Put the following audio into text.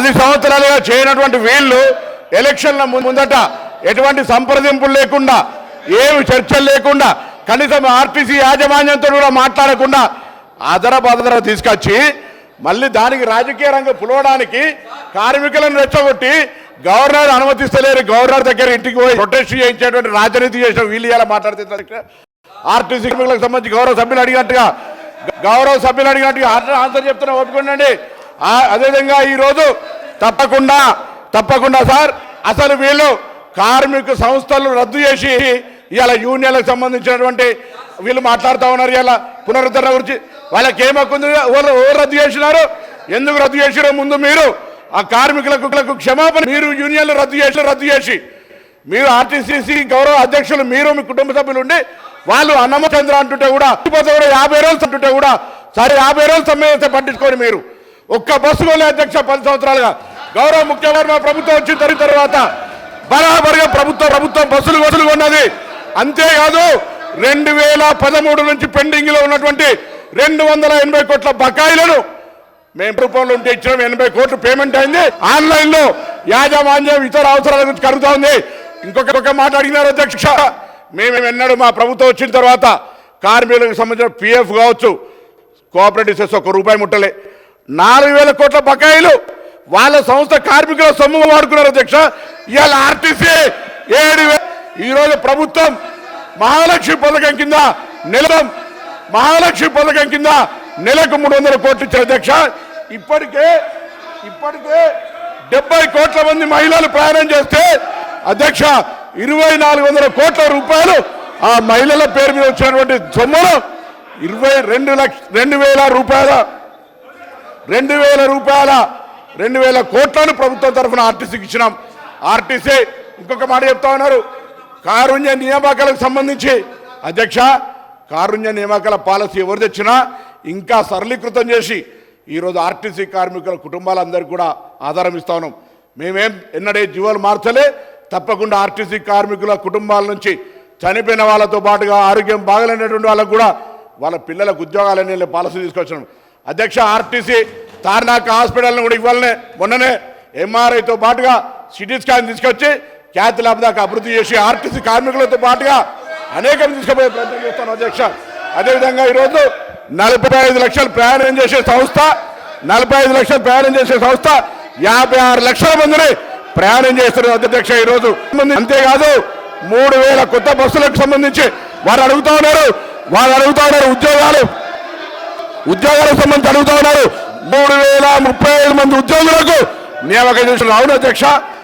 10 సంవత్సరాలుగా చేయనటువంటి వీళ్ళు ఎలక్షన్ల ముందట ఎటువంటి సంప్రదింపులు లేకుండా ఏమి చర్చలు లేకుండా కనీసం ఆర్టీసీ యాజమాన్యంతో కూడా మాట్లాడకుండా అదర తీసుకొచ్చి మళ్ళీ దానికి రాజకీయ రంగం పులవడానికి కార్మికులను రెచ్చగొట్టి గవర్నర్ అనుమతిస్తలేరు, గవర్నర్ దగ్గర ఇంటికి పోయి ప్రొటెస్ట్ చేయించేటువంటి రాజనీతి చేసిన వీళ్ళు ఇలా మాట్లాడుతున్నారు. ఆర్టీసీ కార్మికులకు సంబంధించి గౌరవ సభ్యులు అడిగినట్టుగా ఆన్సర్ చెప్తున్నా ఒప్పుకోండి. అదేవిధంగా ఈరోజు తప్పకుండా సార్ అసలు వీళ్ళు కార్మిక సంస్థలు రద్దు చేసి ఇవాళ యూనియన్లకు సంబంధించినటువంటి వీళ్ళు మాట్లాడుతూ ఉన్నారు. ఇలా పునరుద్ధరణ గురించి వాళ్ళకి ఏమక్కుంది, ఎవరు రద్దు చేసినారు, ఎందుకు రద్దు చేసినారో ముందు మీరు ఆ కార్మికులకు క్షమాపణ. మీరు యూనియన్లు రద్దు చేసి మీరు ఆర్టీసీ గౌరవ అధ్యక్షులు మీరు మీ కుటుంబ సభ్యులు ఉండి వాళ్ళు అన్నమచంద్ర అంటుంటే కూడా 50 రోజులు అంటుంటే కూడా సరే 50 రోజులు సమ్మె పట్టించుకొని మీరు ఒక్క బస్సు కొనే అధ్యక్ష 10 సంవత్సరాలుగా గౌరవ ముఖ్యమంత్రి మా ప్రభుత్వం వచ్చిన తర్వాత బరాబరిగా ప్రభుత్వం బస్సులు కొన్నది. అంతేకాదు 2013 నుంచి పెండింగ్ లో ఉన్నటువంటి 280 కోట్ల బకాయిలను మేము రూపంలో ఉంటే ఇచ్చిన 80 కోట్లు పేమెంట్ అయింది. ఆన్లైన్ లో యాజమాన్యం ఇతర అవసరాల గురించి కలుగుతా ఉంది. ఇంకొక మాట అడిగినారు అధ్యక్ష, మేము ఎన్నడూ మా ప్రభుత్వం వచ్చిన తర్వాత కార్మికులకు సంబంధించిన పిఎఫ్ కావచ్చు, కోఆపరేటివ్ సెస్ ₹1 ముట్టలే. 4000 కోట్ల బకాయిలు వాళ్ళ సంస్థ కార్మికుల సొమ్ము వాడుకున్నారు అధ్యక్ష. ఇవాళ ఆర్టీసీ 7,000. ఈరోజు ప్రభుత్వం మహాలక్ష్మి పథకం కింద నెలకు 300 కోట్లు ఇచ్చారు అధ్యక్ష. ఇప్పటికే 70 కోట్ల మంది మహిళలు ప్రయాణం చేస్తే అధ్యక్ష 2,400 కోట్ల రూపాయలు ఆ మహిళల పేరు మీద వచ్చినటువంటి సొమ్మును 2,000 కోట్లను ప్రభుత్వం తరఫున ఆర్టీసీకి ఇచ్చినాం. ఆర్టీసీ ఇంకొక మాట చెప్తా ఉన్నారు, కారుణ్య నియామకాలకు సంబంధించి అధ్యక్ష కారుణ్య నియామకాల పాలసీ ఎవరు తెచ్చినా ఇంకా సరళీకృతం చేసి ఈరోజు ఆర్టీసీ కార్మికుల కుటుంబాలందరికీ కూడా ఆధారం ఇస్తా ఉన్నాం. మేమేం ఎన్నడే జీవాలు మార్చలే. తప్పకుండా ఆర్టీసీ కార్మికుల కుటుంబాల నుంచి చనిపోయిన వాళ్ళతో పాటుగా ఆరోగ్యం బాగలేనటువంటి వాళ్ళకు కూడా వాళ్ళ పిల్లలకు ఉద్యోగాలనే పాలసీ తీసుకొచ్చినాం అధ్యక్ష. ఆర్టీసీ తార్నాక హాస్పిటల్ని కూడా ఇవ్వాలనే మొన్ననే ఎంఆర్ఐతో పాటుగా సిటీ స్కాన్ తీసుకొచ్చి క్యాత్ ల్యాబ్ దాకా అభివృద్ధి చేసి ఆర్టీసీ కార్మికులతో పాటుగా అనేకం తీసుకుపోయే ప్రయత్నం చేస్తాను అధ్యక్ష. అదేవిధంగా ఈరోజు 45 లక్షలు ప్రయాణం చేసే సంస్థ 56 లక్షల మందిని ప్రయాణం చేస్తున్నారు అధ్యక్ష ఈరోజు. అంతేకాదు 3,000 కొత్త బస్సులకు సంబంధించి వారు అడుగుతా ఉన్నారు ఉద్యోగాలకు సంబంధించి అడుగుతా ఉన్నారు. 3,035 మంది ఉద్యోగులకు నియామకం చేస్తున్నారు. అవును అధ్యక్ష.